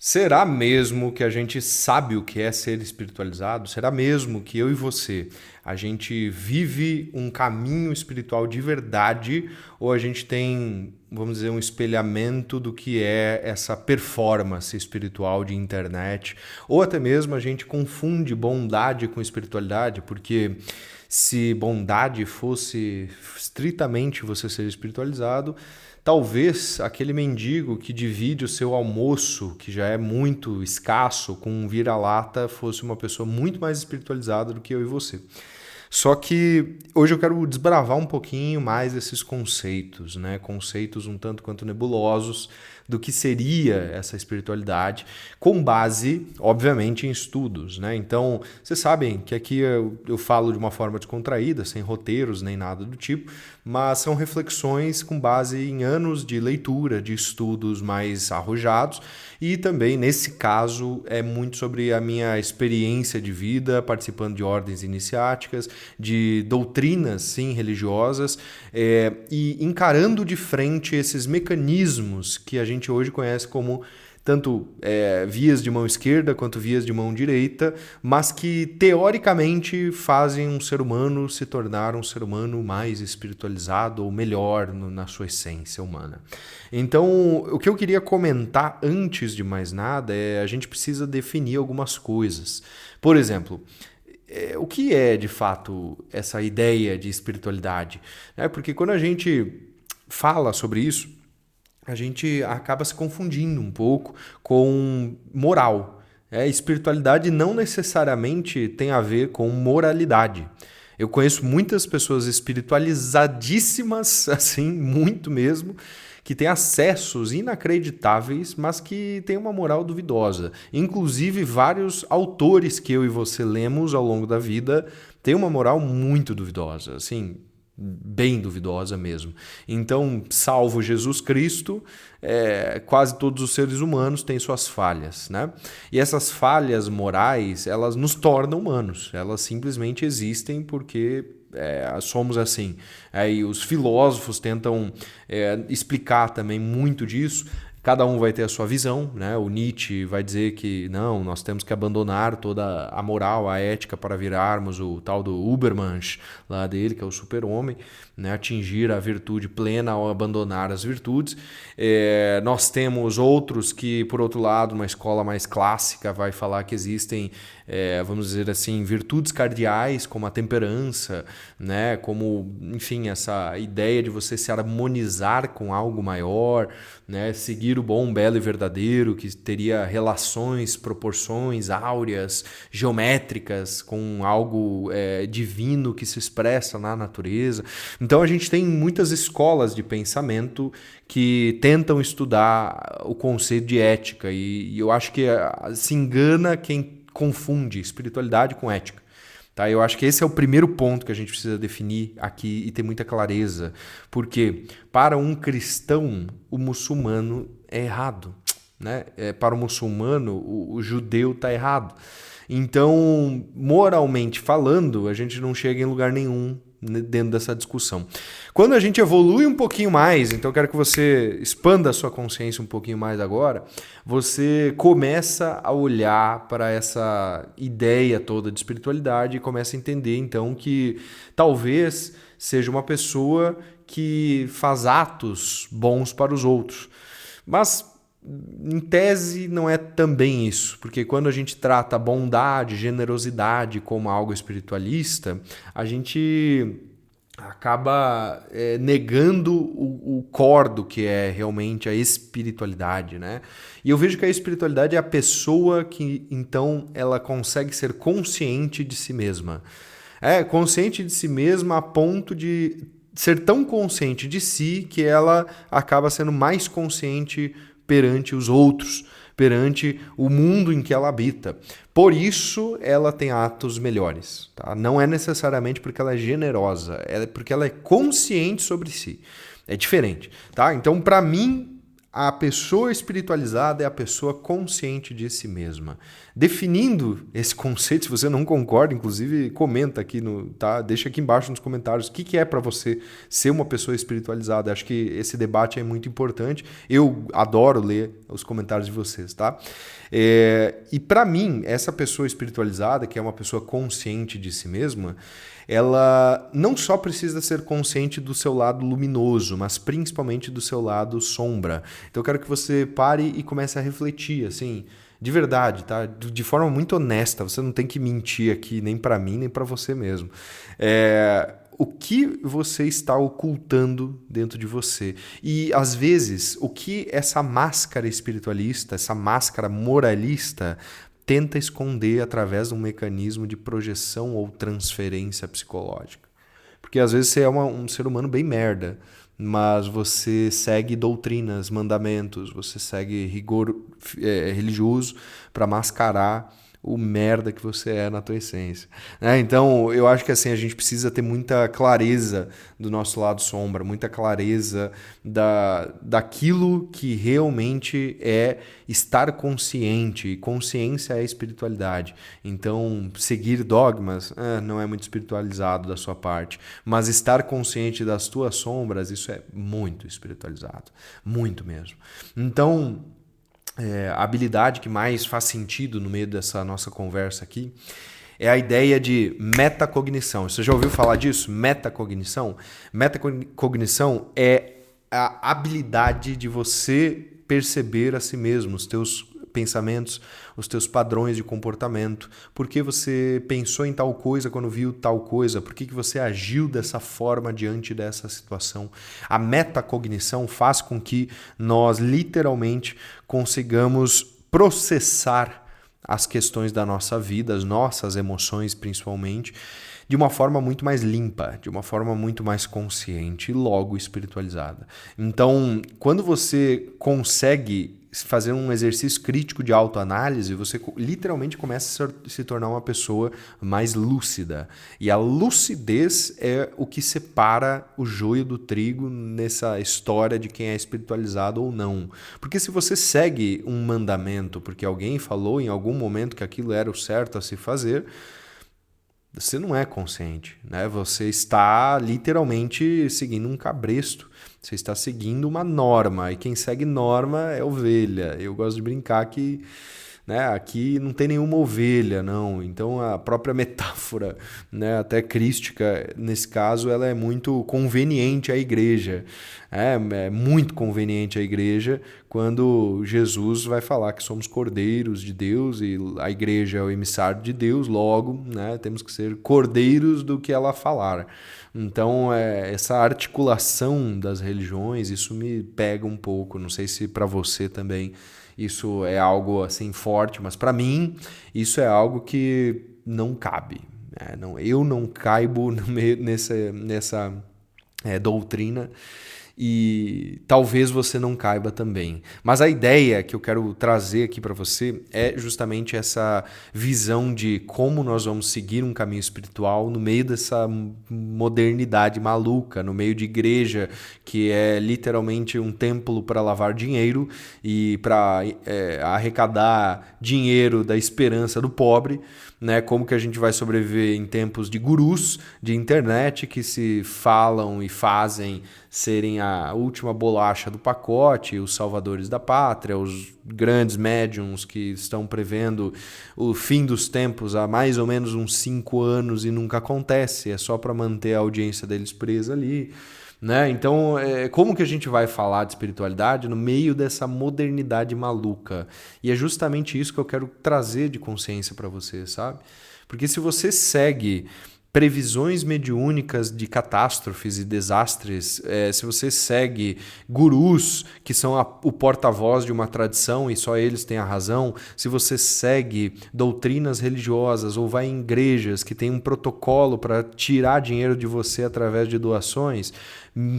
Será mesmo que a gente sabe o que é ser espiritualizado? Será mesmo que eu e você, a gente vive um caminho espiritual de verdade ou a gente tem, vamos dizer, um espelhamento do que é essa performance espiritual de internet? Ou até mesmo a gente confunde bondade com espiritualidade, porque se bondade fosse estritamente você ser espiritualizado, talvez aquele mendigo que divide o seu almoço, que já é muito escasso, com um vira-lata, fosse uma pessoa muito mais espiritualizada do que eu e você. Só que hoje eu quero desbravar um pouquinho mais esses conceitos, né? Conceitos um tanto quanto nebulosos do que seria essa espiritualidade, com base, obviamente, em estudos, né? Então, vocês sabem que aqui eu falo de uma forma descontraída, sem roteiros nem nada do tipo, mas são reflexões com base em anos de leitura, de estudos mais arrojados e também, nesse caso, é muito sobre a minha experiência de vida, participando de ordens iniciáticas, de doutrinas, sim, religiosas, e encarando de frente esses mecanismos que a gente hoje conhece como tanto vias de mão esquerda quanto vias de mão direita, mas que teoricamente fazem um ser humano se tornar um ser humano mais espiritualizado ou melhor na sua essência humana. Então, o que eu queria comentar antes de mais nada é a gente precisa definir algumas coisas. Por exemplo, o que é de fato essa ideia de espiritualidade? Porque quando a gente fala sobre isso, a gente acaba se confundindo um pouco com moral. Espiritualidade não necessariamente tem a ver com moralidade. Eu conheço muitas pessoas espiritualizadíssimas, assim, muito mesmo, que têm acessos inacreditáveis, mas que têm uma moral duvidosa. Inclusive, vários autores que eu e você lemos ao longo da vida têm uma moral muito duvidosa, assim, bem duvidosa mesmo. Então, salvo Jesus Cristo, quase todos os seres humanos têm suas falhas, né? E essas falhas morais, elas nos tornam humanos. Elas simplesmente existem porque somos assim. Aí os filósofos tentam explicar também muito disso. Cada um vai ter a sua visão, né? O Nietzsche vai dizer que não, nós temos que abandonar toda a moral, a ética para virarmos o tal do Ubermensch lá dele, que é o super-homem, né? Atingir a virtude plena ao abandonar as virtudes. Nós temos outros que, por outro lado, uma escola mais clássica vai falar que existem, vamos dizer assim, virtudes cardeais, como a temperança, né? Como, enfim, essa ideia de você se harmonizar com algo maior, né? Seguir o bom, belo e verdadeiro, que teria relações, proporções áureas, geométricas com algo divino que se expressa na natureza. Então a gente tem muitas escolas de pensamento que tentam estudar o conceito de ética e eu acho que se engana quem confunde espiritualidade com ética. Tá? Eu acho que esse é o primeiro ponto que a gente precisa definir aqui e ter muita clareza. Porque para um cristão, o muçulmano é errado. Né? Para o muçulmano, o judeu está errado. Então, moralmente falando, a gente não chega em lugar nenhum dentro dessa discussão. Quando a gente evolui um pouquinho mais, então eu quero que você expanda a sua consciência um pouquinho mais agora, você começa a olhar para essa ideia toda de espiritualidade e começa a entender então que talvez seja uma pessoa que faz atos bons para os outros. Mas em tese não é também isso, porque quando a gente trata bondade, generosidade como algo espiritualista, a gente acaba negando o core do que é realmente a espiritualidade, né? E eu vejo que a espiritualidade é a pessoa que então ela consegue ser consciente de si mesma. Consciente de si mesma a ponto de ser tão consciente de si que ela acaba sendo mais consciente perante os outros, perante o mundo em que ela habita. Por isso, ela tem atos melhores. Tá? Não é necessariamente porque ela é generosa, é porque ela é consciente sobre si. É diferente. Tá? Então, para mim, A pessoa espiritualizada é a pessoa consciente de si mesma. Definindo esse conceito, se você não concorda, inclusive comenta aqui, deixa aqui embaixo nos comentários o que é para você ser uma pessoa espiritualizada. Acho que esse debate é muito importante. Eu adoro ler os comentários de vocês, tá? E para mim, essa pessoa espiritualizada, que é uma pessoa consciente de si mesma, ela não só precisa ser consciente do seu lado luminoso, mas principalmente do seu lado sombra. Então eu quero que você pare e comece a refletir, assim, de verdade, tá? De forma muito honesta. Você não tem que mentir aqui nem para mim, nem para você mesmo. O que você está ocultando dentro de você? E, às vezes, o que essa máscara espiritualista, essa máscara moralista tenta esconder através de um mecanismo de projeção ou transferência psicológica. Porque às vezes você é um ser humano bem merda, mas você segue doutrinas, mandamentos, você segue rigor religioso para mascarar o merda que você é na tua essência. Então, eu acho que assim, a gente precisa ter muita clareza do nosso lado sombra, muita clareza daquilo que realmente é estar consciente, e consciência é espiritualidade. Então, seguir dogmas não é muito espiritualizado da sua parte, mas estar consciente das tuas sombras, isso é muito espiritualizado, muito mesmo. Então, a habilidade que mais faz sentido no meio dessa nossa conversa aqui é a ideia de metacognição. Você já ouviu falar disso? Metacognição? Metacognição é a habilidade de você perceber a si mesmo, os teus pensamentos, os teus padrões de comportamento. Por que você pensou em tal coisa quando viu tal coisa? Por que você agiu dessa forma diante dessa situação? A metacognição faz com que nós literalmente consigamos processar as questões da nossa vida, as nossas emoções principalmente, de uma forma muito mais limpa, de uma forma muito mais consciente e logo espiritualizada. Então, quando você consegue fazer um exercício crítico de autoanálise, você literalmente começa a se tornar uma pessoa mais lúcida. E a lucidez é o que separa o joio do trigo nessa história de quem é espiritualizado ou não. Porque se você segue um mandamento porque alguém falou em algum momento que aquilo era o certo a se fazer, você não é consciente, né? Você está literalmente seguindo um cabresto. Você está seguindo uma norma, e quem segue norma é ovelha. Eu gosto de brincar que, né, aqui não tem nenhuma ovelha, não. Então a própria metáfora, né, até crística, nesse caso, ela é muito conveniente à igreja. É muito conveniente à igreja quando Jesus vai falar que somos cordeiros de Deus e a igreja é o emissário de Deus, logo, né, temos que ser cordeiros do que ela falar. Então, essa articulação das religiões, isso me pega um pouco. Não sei se para você também isso é algo assim forte, mas para mim isso é algo que não cabe. Eu não caibo no meio, nessa doutrina. E talvez você não caiba também. Mas a ideia que eu quero trazer aqui para você é justamente essa visão de como nós vamos seguir um caminho espiritual no meio dessa modernidade maluca, no meio de igreja que é literalmente um templo para lavar dinheiro e para arrecadar dinheiro da esperança do pobre. Né, como que a gente vai sobreviver em tempos de gurus de internet que se falam e fazem serem a última bolacha do pacote, os salvadores da pátria, os grandes médiums que estão prevendo o fim dos tempos há mais ou menos uns 5 anos e nunca acontece, é só para manter a audiência deles presa ali. Né? Então, como que a gente vai falar de espiritualidade no meio dessa modernidade maluca? E é justamente isso que eu quero trazer de consciência para você, sabe? Porque se você segue previsões mediúnicas de catástrofes e desastres, se você segue gurus que são o porta-voz de uma tradição e só eles têm a razão, se você segue doutrinas religiosas ou vai em igrejas que tem um protocolo para tirar dinheiro de você através de doações,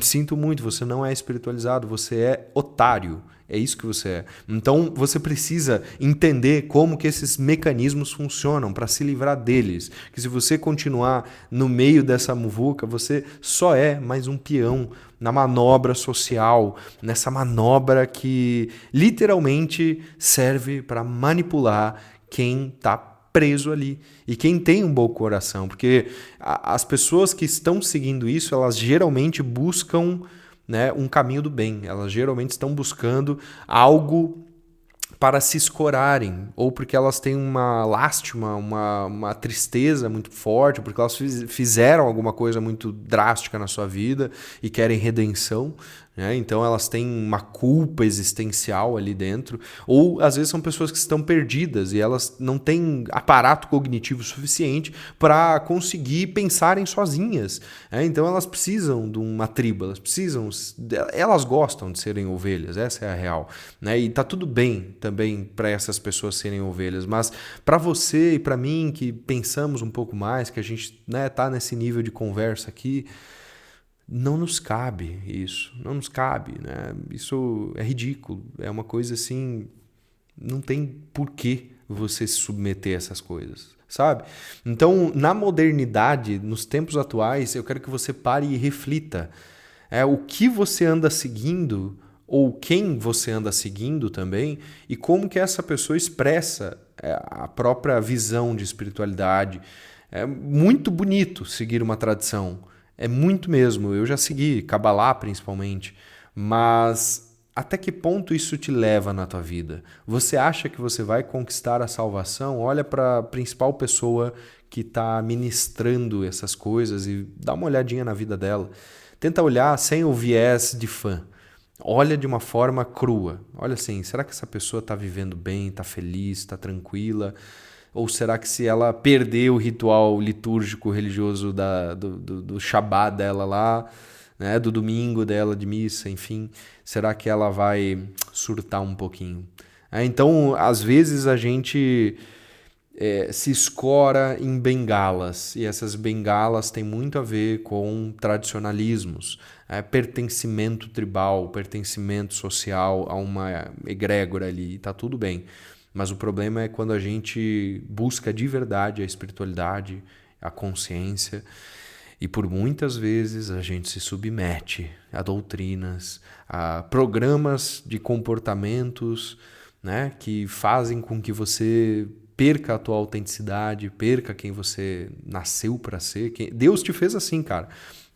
sinto muito, você não é espiritualizado, você é otário. É isso que você é. Então, você precisa entender como que esses mecanismos funcionam para se livrar deles. Que se você continuar no meio dessa muvuca, você só é mais um peão na manobra social, nessa manobra que literalmente serve para manipular quem está preso ali e quem tem um bom coração, porque as pessoas que estão seguindo isso, elas geralmente buscam, né, um caminho do bem, elas geralmente estão buscando algo para se escorarem, ou porque elas têm uma lástima, uma tristeza muito forte, porque elas fizeram alguma coisa muito drástica na sua vida e querem redenção, né? Então elas têm uma culpa existencial ali dentro, ou às vezes são pessoas que estão perdidas e elas não têm aparato cognitivo suficiente para conseguir pensarem sozinhas, né? Então elas precisam de uma tribo, elas gostam de serem ovelhas, essa é a real, né? E tá tudo bem também para essas pessoas serem ovelhas, mas para você e para mim que pensamos um pouco mais, que a gente, né, tá nesse nível de conversa aqui, não nos cabe isso, não nos cabe, né? Isso é ridículo, é uma coisa assim, não tem porquê você se submeter a essas coisas, sabe? Então, na modernidade, nos tempos atuais, eu quero que você pare e reflita. O que você anda seguindo, ou quem você anda seguindo também, e como que essa pessoa expressa a própria visão de espiritualidade. É muito bonito seguir uma tradição, é muito mesmo. Eu já segui, Kabbalah principalmente, mas até que ponto isso te leva na tua vida? Você acha que você vai conquistar a salvação? Olha para a principal pessoa que está ministrando essas coisas e dá uma olhadinha na vida dela. Tenta olhar sem o viés de fã. Olha de uma forma crua. Olha assim, será que essa pessoa está vivendo bem, está feliz, está tranquila? Ou será que se ela perder o ritual litúrgico religioso do Shabbat dela lá, né, do domingo dela de missa, enfim, será que ela vai surtar um pouquinho? Então, às vezes a gente se escora em bengalas, e essas bengalas têm muito a ver com tradicionalismos, pertencimento tribal, pertencimento social a uma egrégora ali, tá tudo bem. Mas o problema é quando a gente busca de verdade a espiritualidade, a consciência, e por muitas vezes a gente se submete a doutrinas, a programas de comportamentos, né, que fazem com que você perca a tua autenticidade, perca quem você nasceu para ser. Deus te fez assim, cara.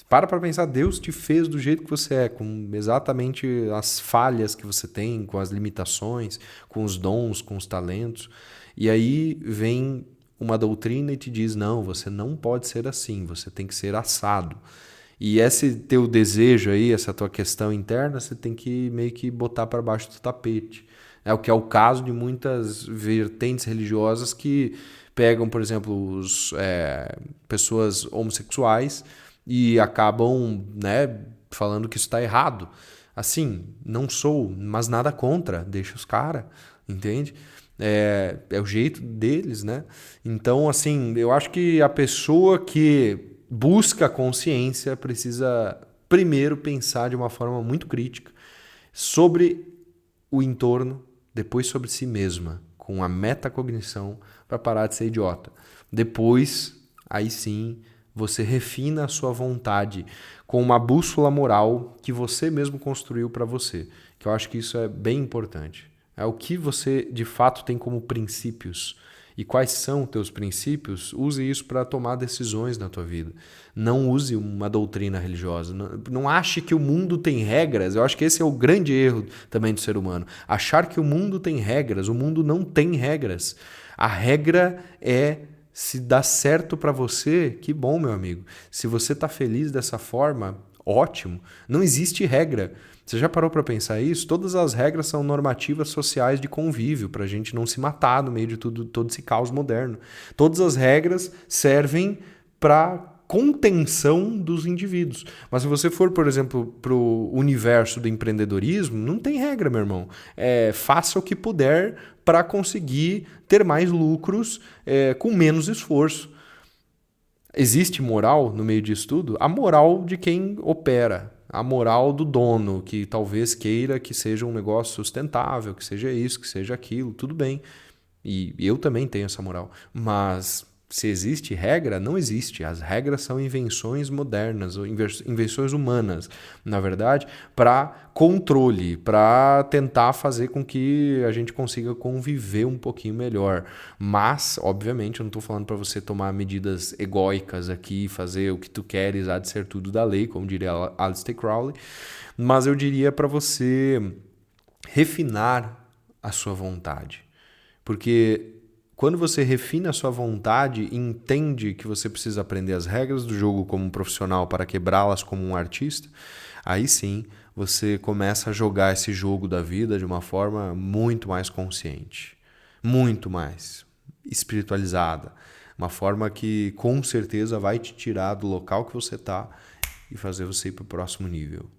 Para pensar, Deus te fez do jeito que você é, com exatamente as falhas que você tem, com as limitações, com os dons, com os talentos. E aí vem uma doutrina e te diz, não, você não pode ser assim, você tem que ser assado. E esse teu desejo aí, essa tua questão interna, você tem que meio que botar para baixo do tapete. É o que é o caso de muitas vertentes religiosas que pegam, por exemplo, pessoas homossexuais e acabam, né, falando que isso está errado. Assim, não sou, mas nada contra, deixa os caras, entende? É o jeito deles, né? Então, assim, eu acho que a pessoa que busca a consciência precisa primeiro pensar de uma forma muito crítica sobre o entorno, depois sobre si mesma, com a metacognição para parar de ser idiota. Depois, aí sim, você refina a sua vontade com uma bússola moral que você mesmo construiu para você. Que eu acho que isso é bem importante. É o que você de fato tem como princípios. E quais são os teus princípios? Use isso para tomar decisões na tua vida. Não use uma doutrina religiosa. Não ache que o mundo tem regras. Eu acho que esse é o grande erro também do ser humano. Achar que o mundo tem regras. O mundo não tem regras. A regra é: se dá certo para você, que bom, meu amigo. Se você está feliz dessa forma, ótimo. Não existe regra. Você já parou para pensar isso? Todas as regras são normativas sociais de convívio, para a gente não se matar no meio de todo esse caos moderno. Todas as regras servem para contenção dos indivíduos. Mas se você for, por exemplo, para o universo do empreendedorismo, não tem regra, meu irmão. Faça o que puder para conseguir ter mais lucros com menos esforço. Existe moral no meio disso tudo? A moral de quem opera. A moral do dono, que talvez queira que seja um negócio sustentável, que seja isso, que seja aquilo, tudo bem. E eu também tenho essa moral. Mas Se existe regra, não existe. As regras são invenções modernas, ou invenções humanas, na verdade, para controle, para tentar fazer com que a gente consiga conviver um pouquinho melhor. Mas, obviamente, eu não estou falando para você tomar medidas egóicas aqui, fazer o que tu queres, há de ser tudo da lei, como diria Aleister Crowley, mas eu diria para você refinar a sua vontade. Porque quando você refina a sua vontade e entende que você precisa aprender as regras do jogo como um profissional para quebrá-las como um artista, aí sim você começa a jogar esse jogo da vida de uma forma muito mais consciente, muito mais espiritualizada, uma forma que com certeza vai te tirar do local que você está e fazer você ir para o próximo nível.